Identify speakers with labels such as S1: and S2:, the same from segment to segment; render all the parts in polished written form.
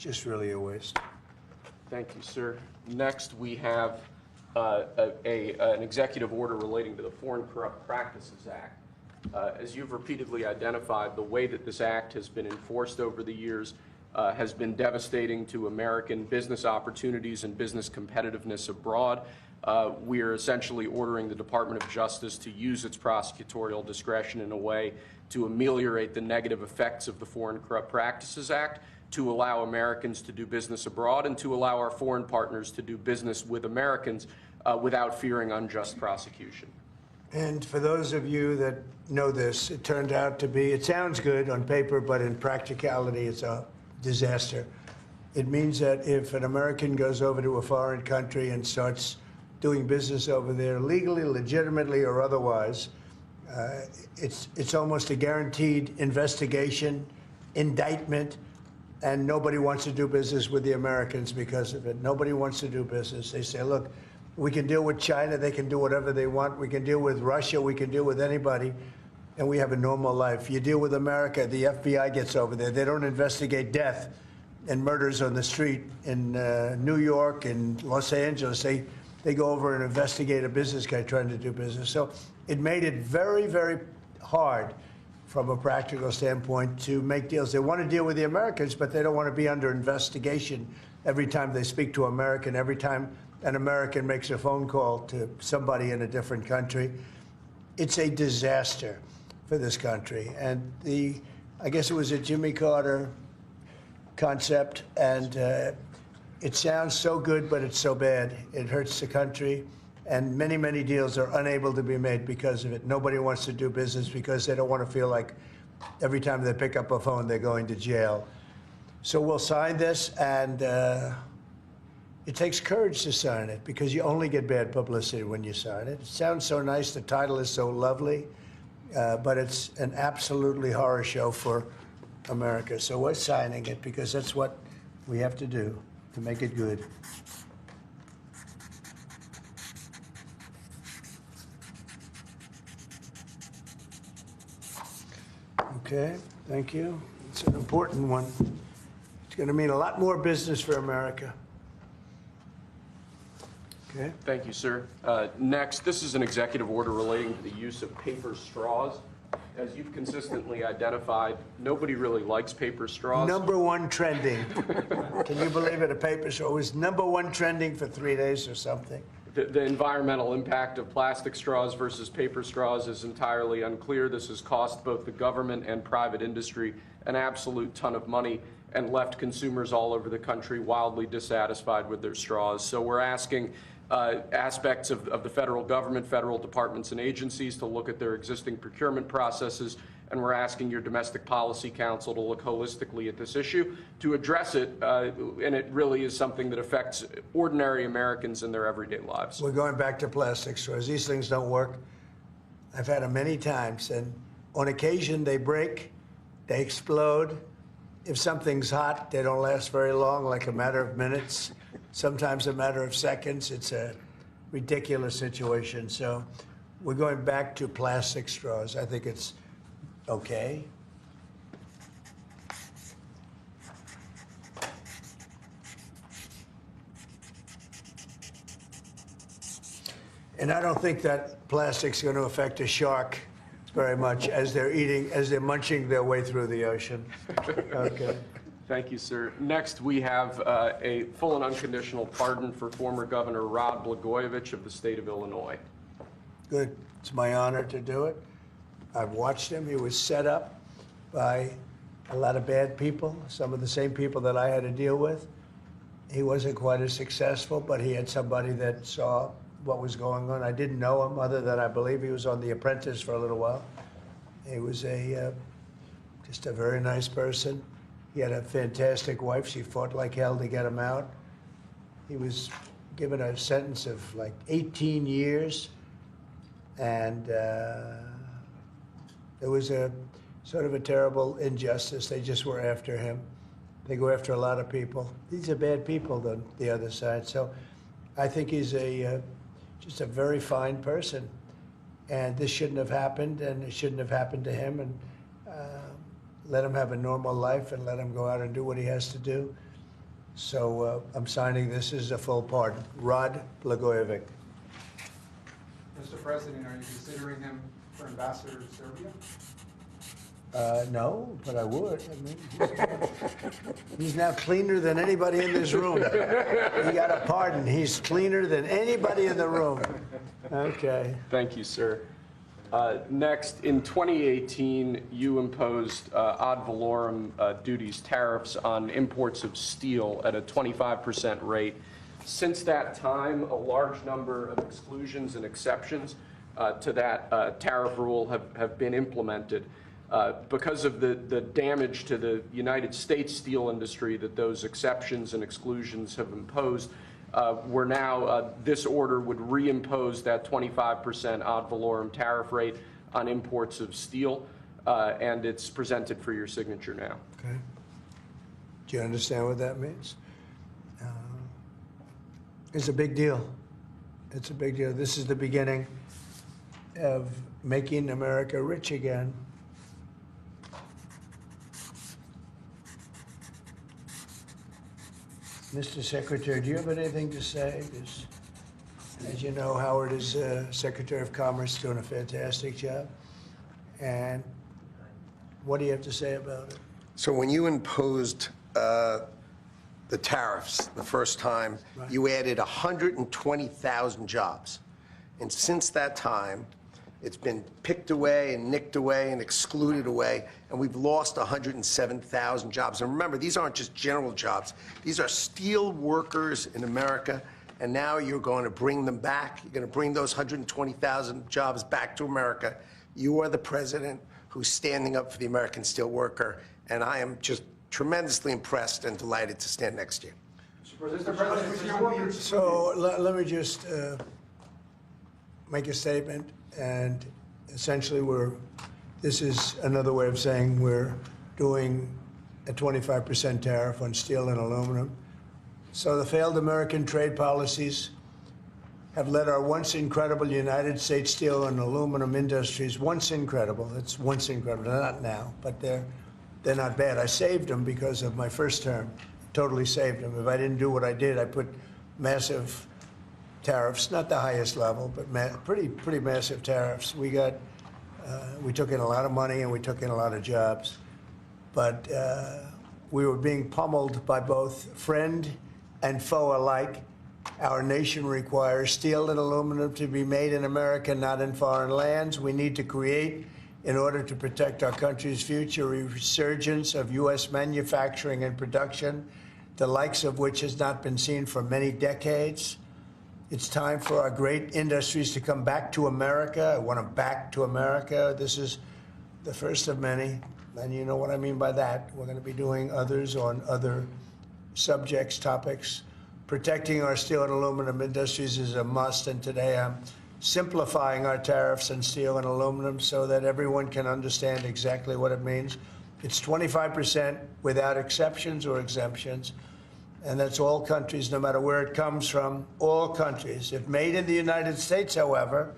S1: just really a waste.
S2: Thank you, sir. Next, we have an executive order relating to the Foreign Corrupt Practices Act. As you've repeatedly identified, the way that this act has been enforced over the years has been devastating to American business opportunities and business competitiveness abroad. We are essentially ordering the Department of Justice to use its prosecutorial discretion in a way to ameliorate the negative effects of the Foreign Corrupt Practices Act, to allow Americans to do business abroad, and to allow our foreign partners to do business with Americans without fearing unjust prosecution.
S1: And for those of you that know this, it turned out to be, it sounds good on paper, but in practicality, it's a disaster. It means that if an American goes over to a foreign country and starts doing business over there legally, legitimately, or otherwise, it's almost a guaranteed investigation, indictment, and nobody wants to do business with the Americans because of it. Nobody wants to do business. They say, look, we can deal with China. They can do whatever they want. We can deal with Russia. We can deal with anybody. And we have a normal life. You deal with America, the FBI gets over there. They don't investigate death and murders on the street in New York and Los Angeles. They go over and investigate a business guy trying to do business. So it made it very, very hard from a practical standpoint to make deals. They want to deal with the Americans, but they don't want to be under investigation every time they speak to an American, every time an American makes a phone call to somebody in a different country. It's a disaster for this country. And I guess it was a Jimmy Carter concept, and it sounds so good, but it's so bad. It hurts the country, and many, many deals are unable to be made because of it. Nobody wants to do business because they don't want to feel like every time they pick up a phone, they're going to jail. So we'll sign this, and it takes courage to sign it because you only get bad publicity when you sign it. It sounds so nice. The title is so lovely, but it's an absolutely horror show for America. So we're signing it because that's what we have to do to make it good. Okay, thank you. It's an important one. It's going to mean a lot more business for America. Okay.
S2: Thank you, sir. Next, this is an executive order relating to the use of paper straws. As you've consistently identified, nobody really likes paper straws.
S1: #1 trending. Can you believe it? A paper straw was #1 trending for 3 days or something.
S2: The environmental impact of plastic straws versus paper straws is entirely unclear. This has cost both the government and private industry an absolute ton of money and left consumers all over the country wildly dissatisfied with their straws. So we're asking aspects of the federal government, federal departments and agencies to look at their existing procurement processes, and we're asking your Domestic Policy Council to look holistically at this issue to address it, and it really is something that affects ordinary Americans in their everyday lives.
S1: We're going back to plastic straws. These things don't work. I've had them many times, and on occasion they break, they explode. If something's hot, they don't last very long, like a matter of minutes, sometimes a matter of seconds. It's a ridiculous situation. So we're going back to plastic straws. I think it's okay. And I don't think that plastic's going to affect a shark very much as they're munching their way through the ocean. Okay.
S2: Thank you, sir. Next, we have a full and unconditional pardon for former Governor Rod Blagojevich of the state of Illinois.
S1: Good. It's my honor to do it. I've watched him. He was set up by a lot of bad people, some of the same people that I had to deal with. He wasn't quite as successful, but he had somebody that saw what was going on. I didn't know him other than I believe he was on The Apprentice for a little while. He was just a very nice person. He had a fantastic wife. She fought like hell to get him out. He was given a sentence of like 18 years. And it was a sort of a terrible injustice. They just were after him. They go after a lot of people. These are bad people on the other side. So I think he's just a very fine person. And this shouldn't have happened, and it shouldn't have happened to him. And let him have a normal life and let him go out and do what he has to do. So I'm signing this as a full pardon. Rod Blagojevich.
S3: Mr. President, are you considering him for ambassador to Serbia?
S1: No, but I would. I mean, he's now cleaner than anybody in this room. He got a pardon. He's cleaner than anybody in the room. Okay.
S2: Thank you, sir. Next, in 2018, you imposed ad valorem duties, tariffs on imports of steel at a 25% rate. Since that time, a large number of exclusions and exceptions to that tariff rule have been implemented. Because of the damage to the United States steel industry that those exceptions and exclusions have imposed, we're now, this order would reimpose that 25% ad valorem tariff rate on imports of steel, and it's presented for your signature now.
S1: Okay. Do you understand what that means? It's a big deal. It's a big deal. This is the beginning of making America rich again. Mr. Secretary, do you have anything to say? As you know, Howard is Secretary of Commerce, doing a fantastic job. And what do you have to say about it?
S4: So when you imposed the tariffs the first time,
S1: Right.
S4: you added 120,000 jobs. And since that time, it's been picked away and nicked away and excluded away, and we've lost 107,000 jobs. And remember, these aren't just general jobs. These are steel workers in America, and now you're going to bring them back. You're going to bring those 120,000 jobs back to America. You are the president who's standing up for the American steel worker, and I am just tremendously impressed and delighted to stand next to you.
S3: Mr. President,
S1: So let me just make a statement, and essentially this is another way of saying we're doing a 25% tariff on steel and aluminum. So the failed American trade policies have led our once incredible United States steel and aluminum industries, once incredible, not now, but they're not bad. I saved them because of my first term, totally saved them. If I didn't do what I did, I put massive tariffs, not the highest level, but pretty massive tariffs. We took in a lot of money and we took in a lot of jobs, but we were being pummeled by both friend and foe alike. Our nation requires steel and aluminum to be made in America, not in foreign lands. We need to create, in order to protect our country's future, a resurgence of U.S. manufacturing and production, the likes of which has not been seen for many decades. It's time for our great industries to come back to America. I want them back to America. This is the first of many, and you know what I mean by that. We're going to be doing others on other subjects, topics. Protecting our steel and aluminum industries is a must, and today I'm simplifying our tariffs on steel and aluminum so that everyone can understand exactly what it means. It's 25% without exceptions or exemptions. And that's all countries, no matter where it comes from, all countries. If made in the United States, however,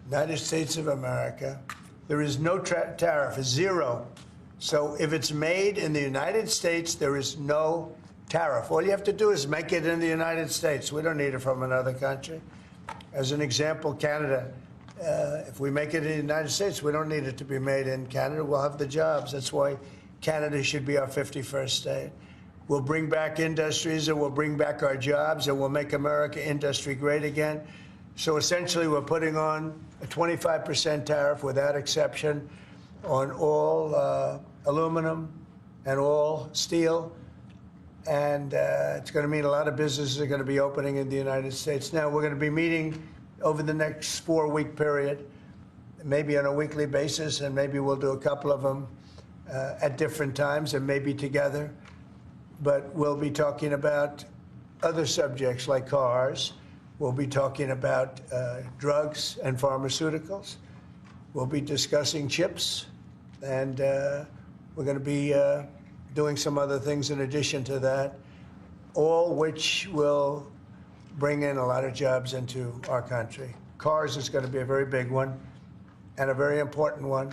S1: United States of America, there is no tariff, it's zero. So if it's made in the United States, there is no tariff. All you have to do is make it in the United States. We don't need it from another country. As an example, Canada, if we make it in the United States, we don't need it to be made in Canada. We'll have the jobs. That's why Canada should be our 51st state. We'll bring back industries, and we'll bring back our jobs, and we'll make America industry great again. So essentially, we're putting on a 25% tariff without exception on all aluminum and all steel. And it's going to mean a lot of businesses are going to be opening in the United States. Now, we're going to be meeting over the next 4-week period, maybe on a weekly basis, and maybe we'll do a couple of them at different times and maybe together. But we'll be talking about other subjects like cars. We'll be talking about drugs and pharmaceuticals. We'll be discussing chips. And we're going to be doing some other things in addition to that, all which will bring in a lot of jobs into our country. Cars is going to be a very big one and a very important one.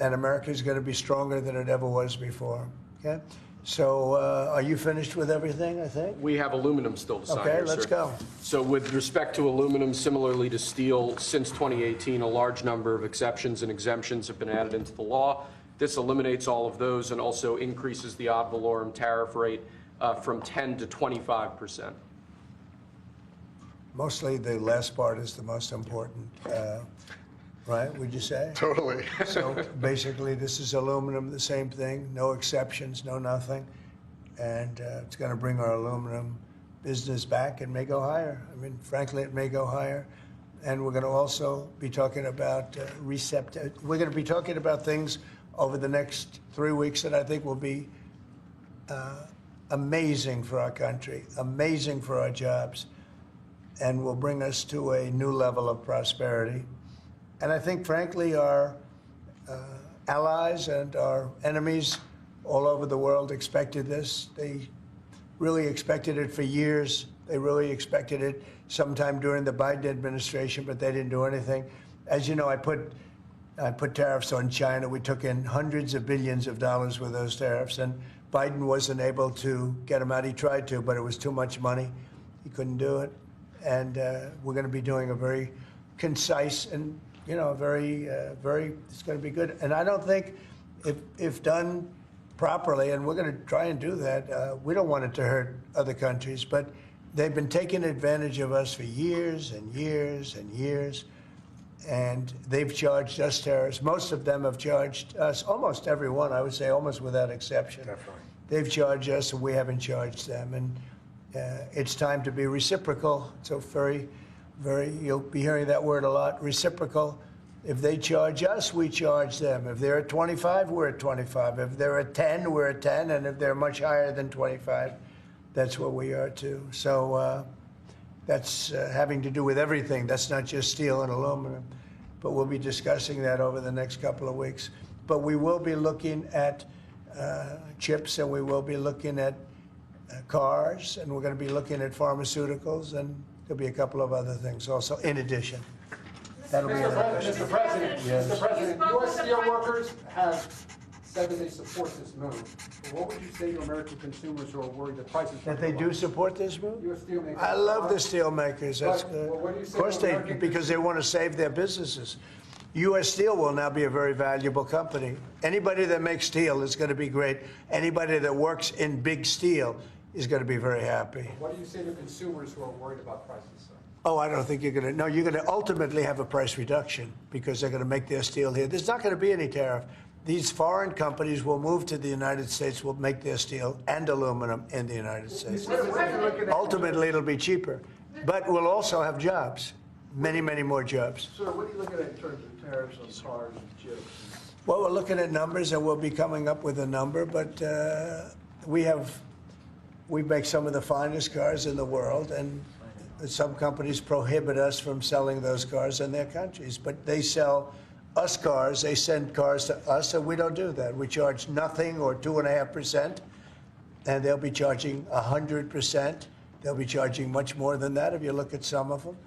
S1: And America is going to be stronger than it ever was before. Okay? So are you finished with everything, I think?
S2: We have aluminum still to sign
S1: Okay,
S2: here,
S1: let's
S2: sir.
S1: go.
S2: So with respect to aluminum, similarly to steel, since 2018, a large number of exceptions and exemptions have been added into the law. This eliminates all of those and also increases the ad valorem tariff rate from 10 to 25%.
S1: Mostly the last part is the most important, right, would you say?
S4: Totally.
S1: So basically, this is aluminum, the same thing, no exceptions, no nothing. And it's going to bring our aluminum business back and may go higher. I mean, frankly, it may go higher. And we're going to also be talking about we're going to be talking about things over the next 3 weeks that I think will be amazing for our country, amazing for our jobs, and will bring us to a new level of prosperity. And I think, frankly, our allies and our enemies all over the world expected this. They really expected it for years. They really expected it sometime during the Biden administration, but they didn't do anything. As you know, I put tariffs on China. We took in hundreds of billions of dollars with those tariffs, and Biden wasn't able to get them out. He tried to, but it was too much money. He couldn't do it. And we're going to be doing a very concise and, very, it's going to be good. And I don't think if done properly, and we're going to try and do that, we don't want it to hurt other countries, but they've been taking advantage of us for years and years and years, and they've charged us tariffs. Most of them have charged us, almost everyone, I would say, almost without exception.
S4: Definitely.
S1: They've charged us, and we haven't charged them. And it's time to be reciprocal. So you'll be hearing that word a lot, reciprocal. If they charge us, we charge them. If they're at 25, we're at 25. If they're at 10, we're at 10. And if they're much higher than 25, that's what we are too. So that's having to do with everything. That's not just steel and aluminum. But we'll be discussing that over the next couple of weeks. But we will be looking at chips, and we will be looking at cars, and we're going to be looking at pharmaceuticals, and there'll be a couple of other things also in addition. That'll be
S3: Mr. President,
S1: Yes.
S3: Mr. President, U.S. steel workers have said that they support this move. But what would you say to American consumers who are worried that prices
S1: that they do support this move.
S3: U.S. steel makers?
S1: I love the steel makers. That's
S3: But,
S1: good.
S3: well, what do you say
S1: Of course,
S3: to
S1: they
S3: American
S1: because they want to save their businesses. U.S. Steel will now be a very valuable company. Anybody that makes steel is going to be great. Anybody that works in big steel is going to be very happy.
S3: What do you say to consumers who are worried about prices, sir?
S1: Oh, I don't think you're going to. No, you're going to ultimately have a price reduction because they're going to make their steel here. There's not going to be any tariff. These foreign companies will move to the United States, will make their steel and aluminum in the United States. Ultimately, it'll be cheaper. But we'll also have jobs, many, many more jobs.
S5: Sir, what are you looking at in terms of tariffs on cars and chips?
S1: Well, we're looking at numbers, and we'll be coming up with a number, but we make some of the finest cars in the world, and some companies prohibit us from selling those cars in their countries. But they sell us cars, they send cars to us, and we don't do that. We charge nothing or 2.5%, and they'll be charging 100%. They'll be charging much more than that if you look at some of them.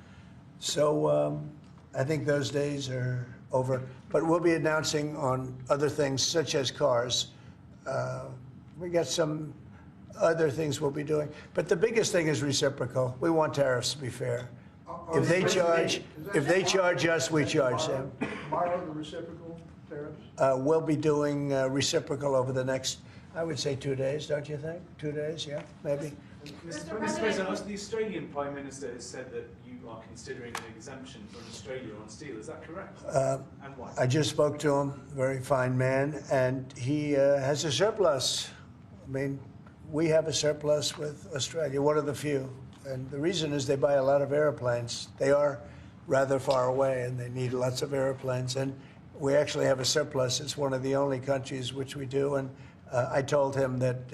S1: So I think those days are over. But we'll be announcing on other things, such as cars. We got some other things we'll be doing. But the biggest thing is reciprocal. We want tariffs to be fair. If they charge us, we charge them.
S5: Tomorrow, the reciprocal tariffs?
S1: We'll be doing reciprocal over the next, I would say, 2 days, don't you think? 2 days, yeah, maybe.
S6: Mr. President, the Australian Prime Minister has said that you are considering an exemption from Australia on steel. Is that correct? And why?
S1: I just spoke to him, very fine man, and he has a surplus. I mean, we have a surplus with Australia, one of the few. And the reason is they buy a lot of airplanes. They are rather far away, and they need lots of airplanes. And we actually have a surplus. It's one of the only countries which we do. And I told him that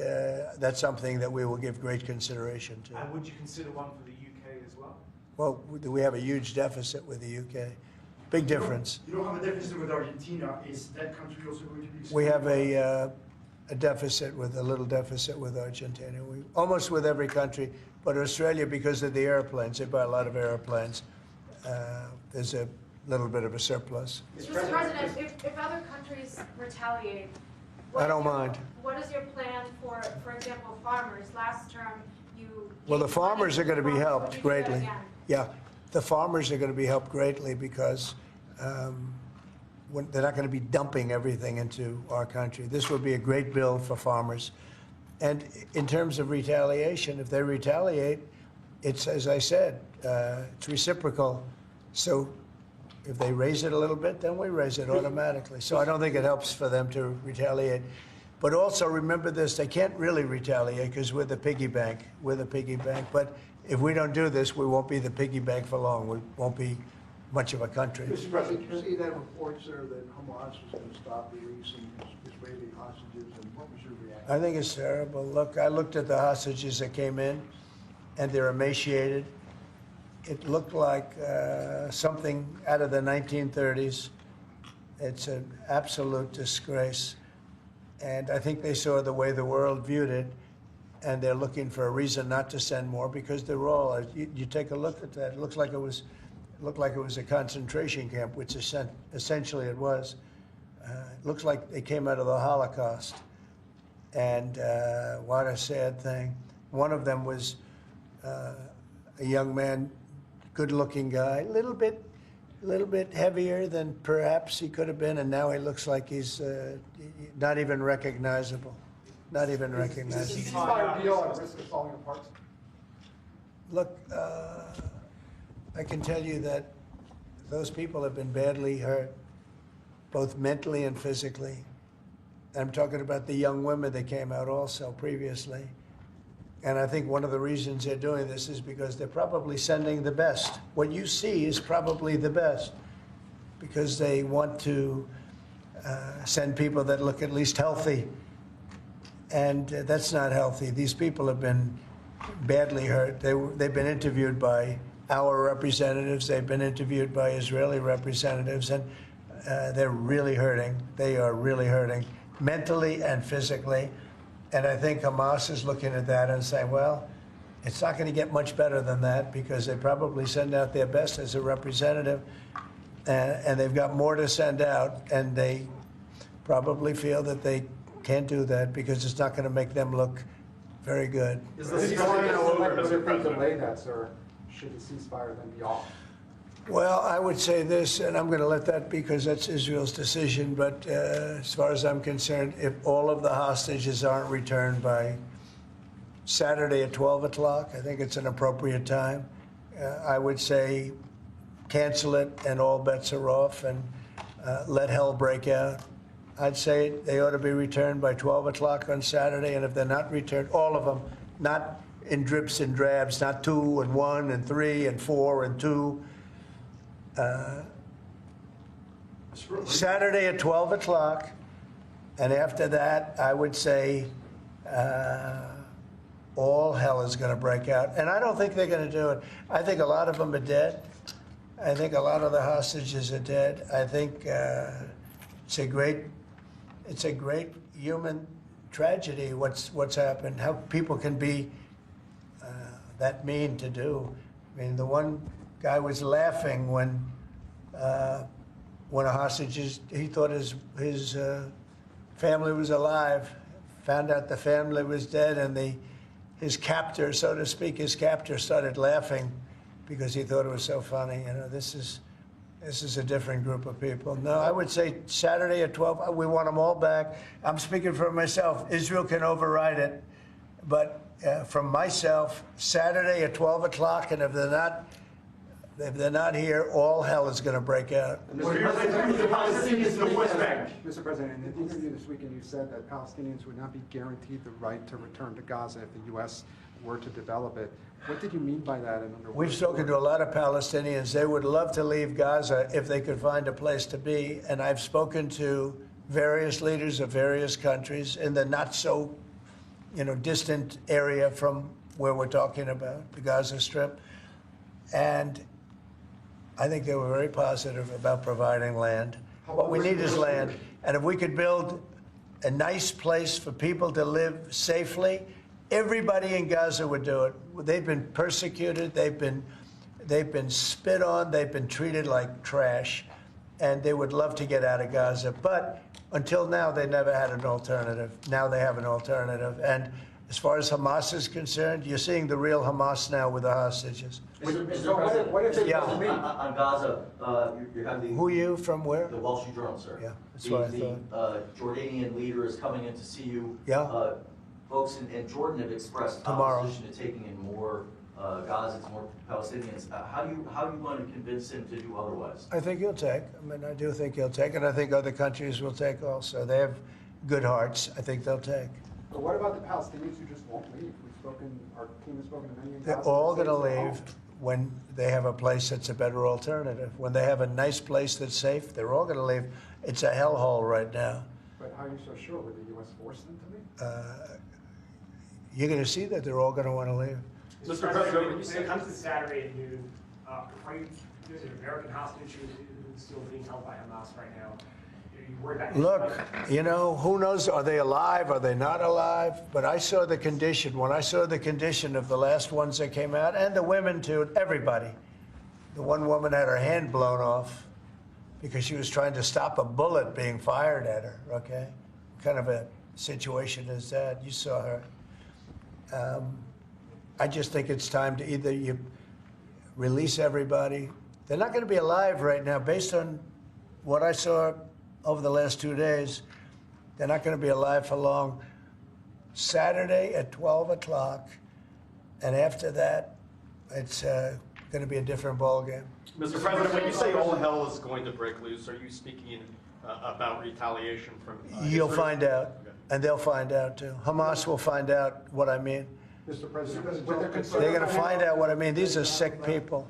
S1: that's something that we will give great consideration to.
S6: And would you consider one for the UK as well?
S1: Well, we have a huge deficit with the UK. Big difference.
S7: You don't have a deficit with Argentina. Is that country also going to be?
S1: We have a deficit with a little deficit with Argentina. We almost with every country, but Australia, because of the airplanes, they buy a lot of airplanes. There's a little bit of a surplus.
S8: Mr. President, if other countries retaliate,
S1: I don't mind.
S8: What is your plan for example, farmers? Last term, you...
S1: Well, the farmers are going to be
S8: Would
S1: helped
S8: you do that
S1: greatly.
S8: again?
S1: Yeah, the farmers are going to be helped greatly because they're not going to be dumping everything into our country. This would be a great bill for farmers. And in terms of retaliation, if they retaliate, it's, as I said, it's reciprocal. So if they raise it a little bit, then we raise it automatically. So I don't think it helps for them to retaliate. But also remember this, they can't really retaliate because we're the piggy bank. We're the piggy bank. But if we don't do this, we won't be the piggy bank for long. We won't be much of a country.
S5: Mr. President, did you see that report, sir, that Hamas was going to stop releasing Israeli hostages, and what was your reaction?
S1: I think it's terrible. Look, I looked at the hostages that came in, and they're emaciated. It looked like something out of the 1930s. It's an absolute disgrace. And I think they saw the way the world viewed it, and they're looking for a reason not to send more because they're all. You take a look at that. It looks like it was a concentration camp, which essentially it was. It looks like they came out of the Holocaust. And what a sad thing. One of them was a young man, good-looking guy, a little bit heavier than perhaps he could have been, and now he looks like he's not even recognizable. Not even
S3: Is
S1: recognizable.
S3: the ceasefire deal at risk of falling apart?
S1: Look, I can tell you that those people have been badly hurt, both mentally and physically. I'm talking about the young women that came out also previously. And I think one of the reasons they're doing this is because they're probably sending the best. What you see is probably the best because they want to send people that look at least healthy. And that's not healthy. These people have been badly hurt. They've been interviewed by our representatives. They've been interviewed by Israeli representatives. And they're really hurting. They are really hurting mentally and physically. And I think Hamas is looking at that and saying, well, it's not going to get much better than that because they probably send out their best as a representative. And they've got more to send out. And they probably feel that they can't do that because it's not going to make them look very good.
S6: Is the ceasefire now over, Mr. President?
S3: Delay that, sir. Should the ceasefire then be off?
S1: Well, I would say this, and I'm going to let that because that's Israel's decision, but as far as I'm concerned, if all of the hostages aren't returned by Saturday at 12 o'clock, I think it's an appropriate time. I would say cancel it and all bets are off and let hell break out. I'd say they ought to be returned by 12 o'clock on Saturday, and if they're not returned, all of them, not in drips and drabs, not 2 and 1 and 3 and 4 and 2. Saturday at 12 o'clock, and after that, I would say all hell is going to break out. And I don't think they're going to do it. I think a lot of them are dead. I think a lot of the hostages are dead. I think it's a great human tragedy what's happened, how people can be that mean to do. I mean, the one guy was laughing when a hostage he thought his family was alive, found out the family was dead, and his captor, so to speak, started laughing because he thought it was so funny. You know, this is a different group of people. No, I would say Saturday at 12. We want them all back. I'm speaking for myself. Israel can override it, but from myself, Saturday at 12 o'clock, and if they're not here, all hell is going to break out.
S3: Mr. President, in an interview this weekend, you said that Palestinians would not be guaranteed the right to return to Gaza if the U.S. were to develop it. What did you mean by that? And under what
S1: We've spoken to a lot of Palestinians. They would love to leave Gaza if they could find a place to be. And I've spoken to various leaders of various countries in the not so, distant area from where we're talking about, the Gaza Strip. And I think they were very positive about providing land. What we need is land. And if we could build a nice place for people to live safely, everybody in Gaza would do it. They've been persecuted. They've been spit on. They've been treated like trash. And they would love to get out of Gaza. But Until now, they never had an alternative. Now they have an alternative. And as far as Hamas is concerned, you're seeing the real Hamas now with the hostages.
S3: So
S9: Mr.
S3: what if
S9: President,
S3: it
S1: Yeah.
S3: doesn't mean?
S9: on Gaza, you have the...
S1: Who are you, from where?
S9: The Wall Street Journal, sir.
S1: Yeah, that's what I
S9: The Jordanian leader is coming in to see you.
S1: Yeah.
S9: Folks in Jordan have expressed
S1: Tomorrow.
S9: opposition to taking in more Gazans, more Palestinians. How are you going to convince him to do otherwise?
S1: I think he'll take. I mean, I do think he'll take, and I think other countries will take also. They have good hearts. I think they'll take.
S3: But what about the Palestinians who just won't leave? Our team has spoken to many in
S1: They're
S3: Gaza.
S1: all
S3: They
S1: going to
S3: say they
S1: leave
S3: won't.
S1: when they have a place that's a better alternative. When they have a nice place that's safe, they're all going to leave. It's a hellhole right now.
S3: But how are you so sure? Would the U.S. force them to leave?
S1: You're going to see that they're all going to want to leave.
S7: Mr. President, when it comes to Saturday at noon, are you, there's an American hostage who's still being held by Hamas right now. Are you worried about
S1: Look, you know, who knows? Are they alive? Are they not alive? But I saw the condition. When I saw the condition of the last ones that came out, and the women too, everybody. The one woman had her hand blown off because she was trying to stop a bullet being fired at her, okay? What kind of a situation is that? You saw her. I just think it's time to either you release everybody. They're not going to be alive right now, based on what I saw over the last 2 days. They're not going to be alive for long. Saturday at 12 o'clock, and after that, it's going to be a different ballgame.
S10: Mr. President, when you say all hell is going to break loose, are you speaking about retaliation from
S1: You'll
S10: Israel?
S1: find out, and they'll find out too. Hamas will find out what I mean.
S3: Mr. President, with their concern
S1: They're going to
S3: about-
S1: find out what I mean. These are sick people,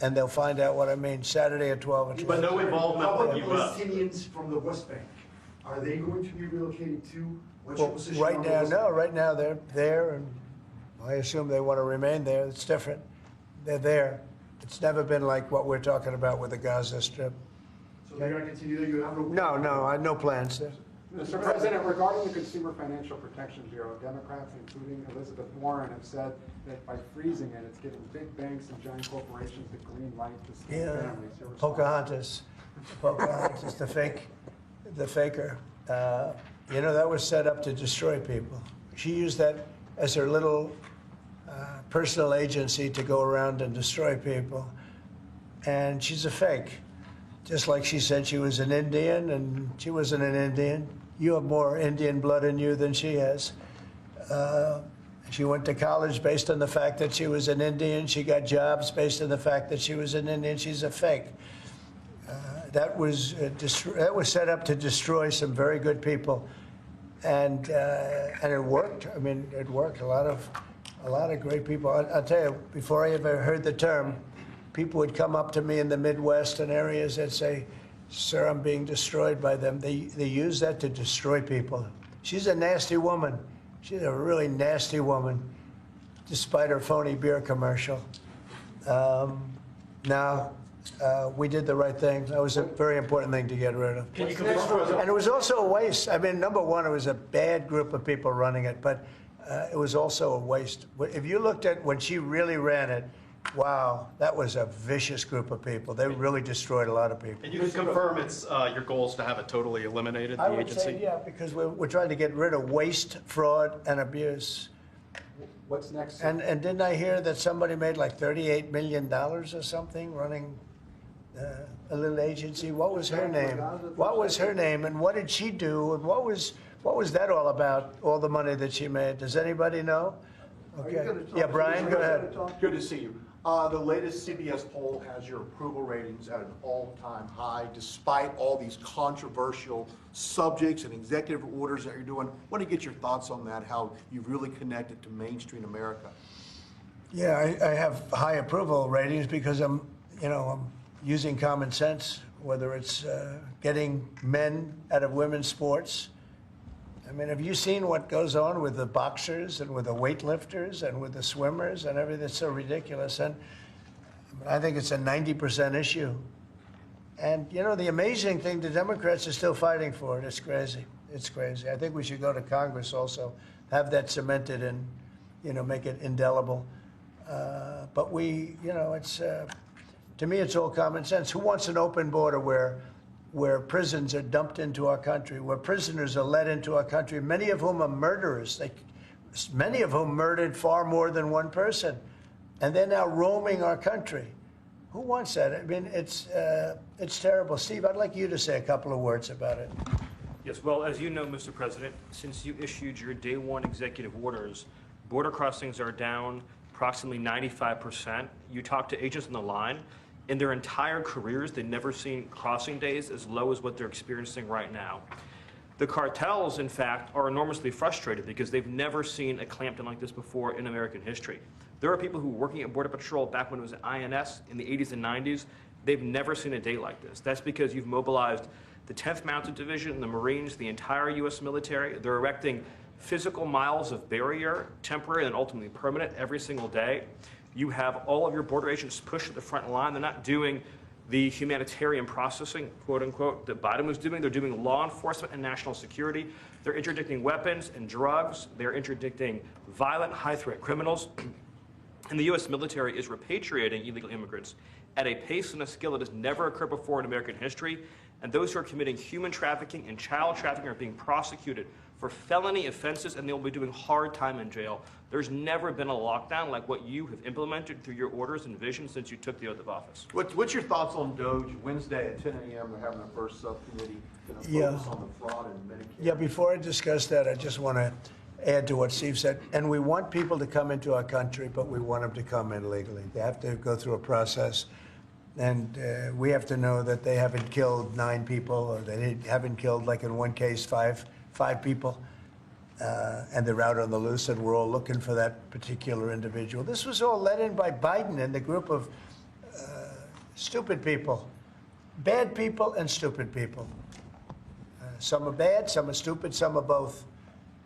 S1: and they'll find out what I mean Saturday at 12 o'clock.
S10: But no involvement
S7: How about
S10: with
S7: the
S10: you.
S7: Palestinians from the West Bank? Are they going to be relocated too? What's your
S1: Well,
S7: position
S1: right
S7: on the
S1: now,
S7: West
S1: no.
S7: Bank?
S1: Right now, they're there, and I assume they want to remain there. It's different. They're there. It's never been like what we're talking about with the Gaza Strip.
S7: So they're going to continue there? You have
S1: No, I have no plans there.
S3: Mr. President, regarding the Consumer Financial Protection Bureau, Democrats, including Elizabeth Warren, have said that by freezing it, it's giving big banks and giant corporations the green light to scam
S1: Yeah,
S3: families. Your response?
S1: Pocahontas, the faker. You know, that was set up to destroy people. She used that as her little personal agency to go around and destroy people. And she's a fake. Just like she said she was an Indian, and she wasn't an Indian. You have more Indian blood in you than she has. She went to college based on the fact that she was an Indian. She got jobs based on the fact that she was an Indian. She's a fake. That was set up to destroy some very good people, and it worked. I mean, it worked. A lot of great people. I'll tell you, before I ever heard the term, people would come up to me in the Midwest and areas that say, "Sir, I'm being destroyed by them." They use that to destroy people. She's a nasty woman. She's a really nasty woman, despite her phony beer commercial. We did the right thing. That was a very important thing to get rid of.
S10: Can you confirm?
S1: And it was also a waste. I mean, number one, it was a bad group of people running it, but it was also a waste. If you looked at when she really ran it, wow, that was a vicious group of people. They really destroyed a lot of people.
S10: And you can confirm it's your goal is to have it totally eliminated,
S1: I
S10: the
S1: would
S10: agency?
S1: say, yeah, because we're trying to get rid of waste, fraud, and abuse.
S3: What's next?
S1: And didn't I hear that somebody made like $38 million or something running a little agency? What was her name? What was her name, and what did she do, and what was that all about, all the money that she made? Does anybody know? Okay. Yeah, Brian, go ahead.
S11: Good to see you. The latest CBS poll has your approval ratings at an all-time high, despite all these controversial subjects and executive orders that you're doing. I want to get your thoughts on that, how you've really connected to mainstream America.
S1: Yeah, I have high approval ratings because I'm using common sense, whether it's getting men out of women's sports. I mean, have you seen what goes on with the boxers and with the weightlifters and with the swimmers and everything? It's so ridiculous. And I think it's a 90% issue. And, the amazing thing, the Democrats are still fighting for it. It's crazy. It's crazy. I think we should go to Congress also, have that cemented and, make it indelible. But it's, to me, it's all common sense. Who wants an open border where where prisons are dumped into our country, where prisoners are led into our country, many of whom are murderers, many of whom murdered far more than one person, and they're now roaming our country. Who wants that? I mean, it's terrible. Steve, I'd like you to say a couple of words about it.
S12: Yes, well, as you know, Mr. President, since you issued your day one executive orders, border crossings are down approximately 95%. You talk to agents on the line, in their entire careers, they've never seen crossing days as low as what they're experiencing right now. The cartels, in fact, are enormously frustrated because they've never seen a clampdown like this before in American history. There are people who were working at Border Patrol back when it was INS in the 80s and 90s. They've never seen a day like this. That's because you've mobilized the 10th Mounted Division, the Marines, the entire U.S. military. They're erecting physical miles of barrier, temporary and ultimately permanent, every single day. You have all of your border agents pushed to the front line. They're not doing the humanitarian processing, quote unquote, that Biden was doing. They're doing law enforcement and national security. They're interdicting weapons and drugs. They're interdicting violent, high-threat criminals. And the U.S. military is repatriating illegal immigrants at a pace and a scale that has never occurred before in American history. And those who are committing human trafficking and child trafficking are being prosecuted for felony offenses, and they'll be doing hard time in jail. There's never been a lockdown like what you have implemented through your orders and vision since you took the oath of office.
S11: What's your thoughts on DOGE? Wednesday at 10 a.m. they're having their first subcommittee focus on the fraud in Medicare.
S1: Yeah, before I discuss that, I just want to add to what Steve said. And we want people to come into our country, but we want them to come in legally. They have to go through a process. And we have to know that they haven't killed 9 people, or they haven't killed, like in one case, five people. And they're out on the loose, and we're all looking for that particular individual. This was all led in by Biden and the group of stupid people, bad people and stupid people. Some are bad, some are stupid, some are both.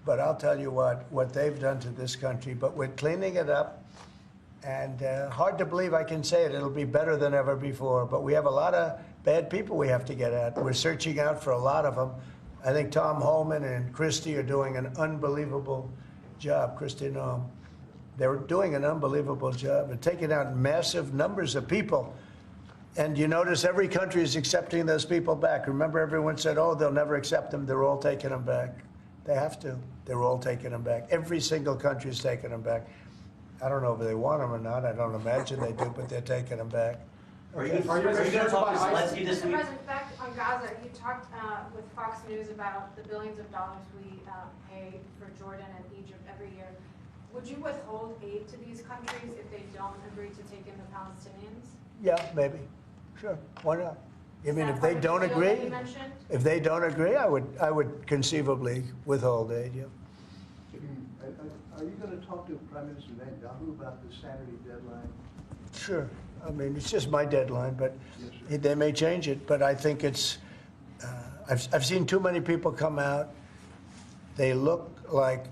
S1: But I'll tell you what they've done to this country. But we're cleaning it up. And hard to believe I can say it. It'll be better than ever before. But we have a lot of bad people we have to get at. We're searching out for a lot of them. I think Tom Holman and Christie are doing an unbelievable job. Christie Noem. They're doing an unbelievable job and taking out massive numbers of people. And you notice every country is accepting those people back. Remember, everyone said, oh, they'll never accept them. They're all taking them back. They have to. They're all taking them back. Every single country is taking them back. I don't know if they want them or not. I don't imagine they do, but they're taking them back.
S9: Are you going to talk to Zelensky this
S8: Mr.
S9: week?
S8: President, back on Gaza, you talked with Fox News about the billions of dollars we pay for Jordan and Egypt every year. Would you withhold aid to these countries if they don't agree to take in the Palestinians?
S1: Yeah, maybe. Sure. Why not? I mean, if they don't
S8: That
S1: agree,
S8: you mentioned?
S1: if they don't agree, I would conceivably withhold aid. Yeah.
S5: Are you going to talk to Prime Minister Netanyahu about the Saturday deadline?
S1: Sure. I mean, it's just my deadline, but
S5: Yes,
S1: they may change it. But I think it's. I've seen too many people come out. They look like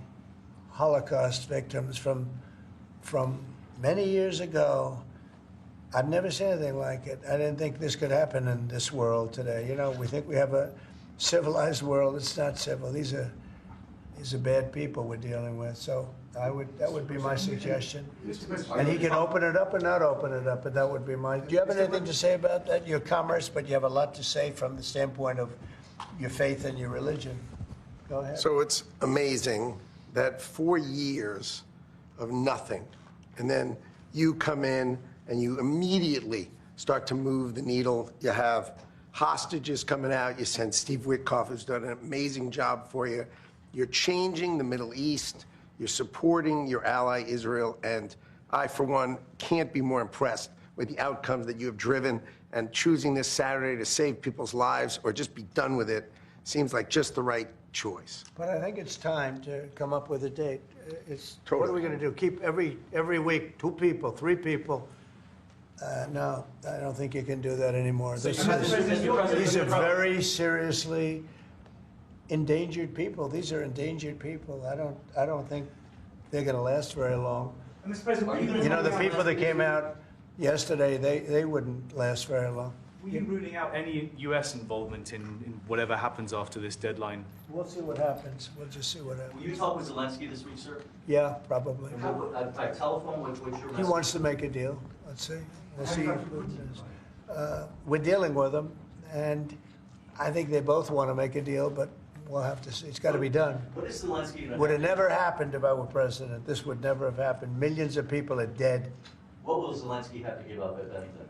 S1: Holocaust victims from many years ago. I've never seen anything like it. I didn't think this could happen in this world today. You know, we think we have a civilized world. It's not civil. These are bad people we're dealing with. So that would be my suggestion. And he can open it up or not open it up, but that would be my. Do you have anything to say about that? Your commerce, but you have a lot to say from the standpoint of your faith and your religion. Go ahead.
S4: So it's amazing that 4 years of nothing, and then you come in and you immediately start to move the needle. You have hostages coming out. You send Steve Witkoff, who's done an amazing job for you. You're changing the Middle East. You're supporting your ally, Israel. And I, for one, can't be more impressed with the outcomes that you have driven. And choosing this Saturday to save people's lives or just be done with it seems like just the right choice.
S1: But I think it's time to come up with a date. It's
S4: Totally.
S1: What are we going to do? Keep every week 2 people, 3 people? No, I don't think you can do that anymore. These are very seriously endangered people. These are endangered people. I don't think they're going to last very long.
S6: And Mr. President,
S1: You know, the people that came out yesterday, they wouldn't last very long.
S6: were you ruling out any U.S. involvement in whatever happens after this deadline?
S1: We'll see what happens. We'll just see what happens.
S9: Will you talk with Zelensky this week, sir?
S1: Yeah, probably.
S9: By telephone, what's your message?
S1: He wants to make a deal. Let's see. We'll see. We're dealing with him, and I think they both want to make a deal, but we'll have to see. It's got to be done.
S9: What is Zelensky gonna
S1: Would have
S9: have to-
S1: never happened if I were president. This would never have happened. Millions of people are dead.
S9: What will Zelensky have to give up, if anything?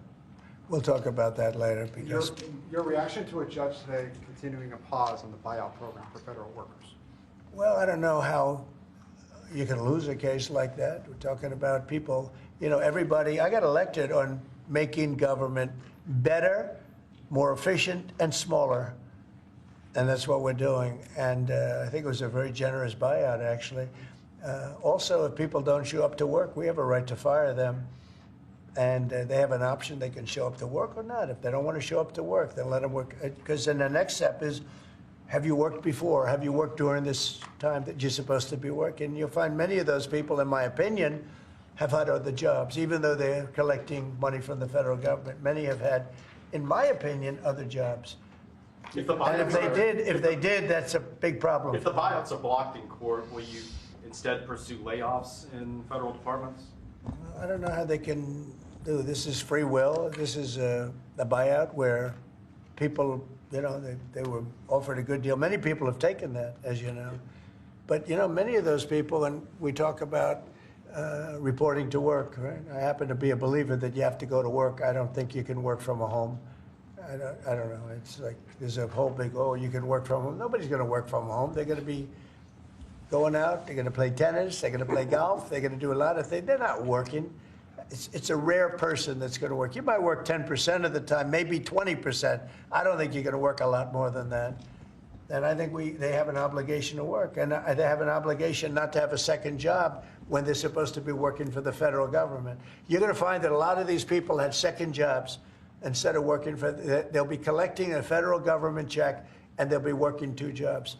S1: We'll talk about that later because
S3: Your reaction to a judge today continuing a pause on the buyout program for federal workers?
S1: well, I don't know how you can lose a case like that. We're talking about people, everybody. I got elected on making government better, more efficient, and smaller. And that's what we're doing. And I think it was a very generous buyout, actually. Also, if people don't show up to work, we have a right to fire them. And they have an option. They can show up to work or not. If they don't want to show up to work, then let them work. Because then the next step is, have you worked before? Have you worked during this time that you're supposed to be working? You'll find many of those people, in my opinion, have had other jobs, even though they're collecting money from the federal government. Many have had, in my opinion, other jobs.
S10: If the
S1: And
S10: buyouts
S1: if they did, that's a big problem.
S10: If the buyouts are blocked in court, will you instead pursue layoffs in federal departments?
S1: I don't know how they can do. This is free will. This is a buyout where people, they were offered a good deal. Many people have taken that, as you know. But, many of those people, and we talk about reporting to work, right? I happen to be a believer that you have to go to work. I don't think you can work from a home. I don't know. It's like there's a whole big, you can work from home. Nobody's going to work from home. They're going to be going out. They're going to play tennis. They're going to play golf. They're going to do a lot of things. They're not working. It's a rare person that's going to work. You might work 10% of the time, maybe 20%. I don't think you're going to work a lot more than that. And I think they have an obligation to work. And they have an obligation not to have a second job when they're supposed to be working for the federal government. You're going to find that a lot of these people had second jobs instead of working they'll be collecting a federal government check and they'll be working 2 jobs.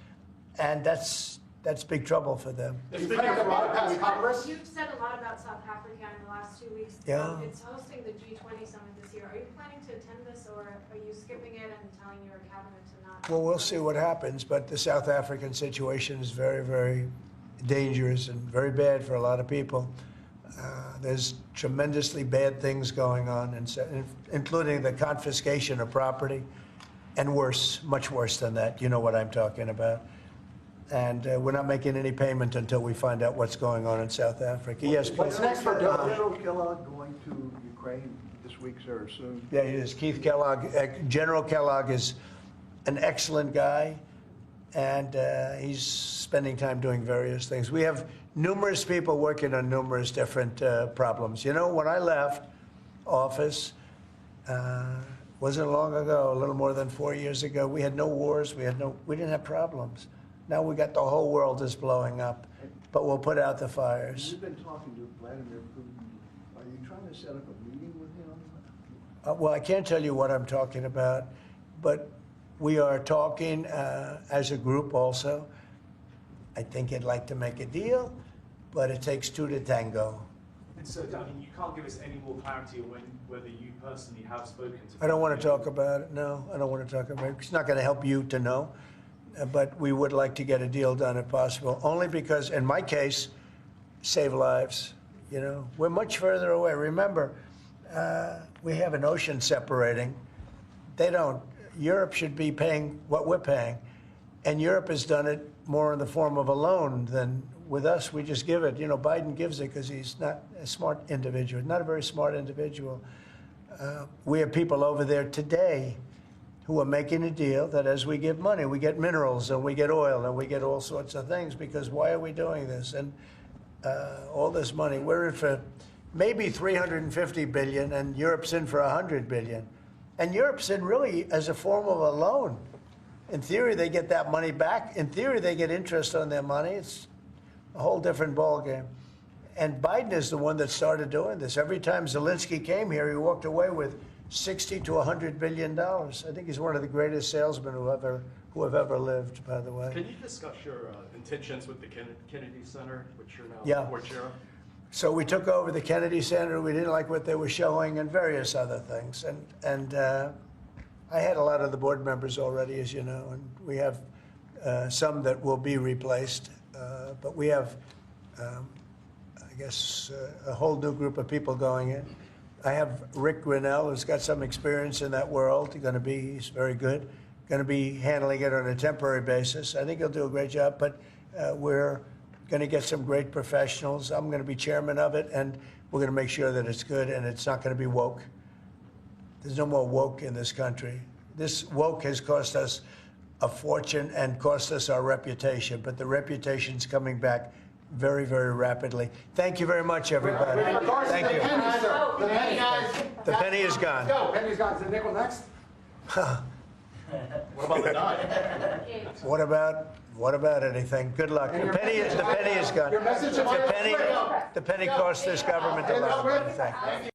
S1: And that's big trouble for them.
S3: You think the law passed Congress?
S8: You've said a lot about South Africa in the last 2 weeks.
S1: Yeah.
S8: It's hosting the G20 summit this year. Are you planning to attend this, or are you skipping it and telling your cabinet to not?
S1: Well, we'll see what happens, but the South African situation is very, very dangerous and very bad for a lot of people. There's tremendously bad things going on, including the confiscation of property, and worse, much worse than that. You know what I'm talking about. And we're not making any payment until we find out what's going on in South Africa. Yes,
S3: What's next for
S5: General Kellogg going to Ukraine this week, sir, or soon?
S1: Yeah, he is. Keith Kellogg. General Kellogg is an excellent guy, and he's spending time doing various things. We have numerous people working on numerous different problems. When I left office, wasn't long ago, a little more than 4 years ago, we had no wars, we didn't have problems. Now we got the whole world is blowing up, but we'll put out the fires.
S5: You've been talking to Vladimir Putin. Are you trying to set up a meeting with him?
S1: Well, I can't tell you what I'm talking about, but we are talking as a group also. I think he'd like to make a deal, but it takes 2 to tango.
S6: And so, you can't give us any more clarity on whether you personally have spoken to.
S1: I don't want to talk about it. No, I don't want to talk about it. It's not going to help you to know. But we would like to get a deal done if possible, only because, in my case, save lives. We're much further away. Remember, we have an ocean separating. They don't. Europe should be paying what we're paying. And Europe has done it more in the form of a loan than with us. We just give it. Biden gives it because he's not a smart individual, not a very smart individual. We have people over there today who are making a deal that as we give money, we get minerals and we get oil and we get all sorts of things, because why are we doing this? And all this money, we're in for maybe 350 billion and Europe's in for 100 billion. And Europe's in really as a form of a loan. In theory, they get that money back. In theory, they get interest on their money. It's a whole different ballgame. And Biden is the one that started doing this. Every time Zelensky came here, he walked away with $60 to $100 billion. I think he's one of the greatest salesmen who have ever lived, by the way.
S10: Can you discuss your intentions with the Kennedy Center, which you're now board chair of?
S1: So we took over the Kennedy Center. We didn't like what they were showing and various other things. And I had a lot of the board members already, as you know, and we have some that will be replaced. But we have, I guess, a whole new group of people going in. I have Rick Grinnell, who's got some experience in that world. He's very good. going to be handling it on a temporary basis. I think he'll do a great job, but we're going to get some great professionals. I'm going to be chairman of it, and we're going to make sure that it's good and it's not going to be woke. There's no more woke in this country. This woke has cost us a fortune and cost us our reputation, but the reputation's coming back very, very rapidly. Thank you very much, everybody. Thank you.
S3: The penny, guys.
S1: The penny is gone.
S3: Go, penny's gone. Is the nickel next?
S10: What about the dime?
S1: What about anything? Good luck. The penny is gone.
S3: Your message to
S1: The penny cost this government a lot of money. Thank you.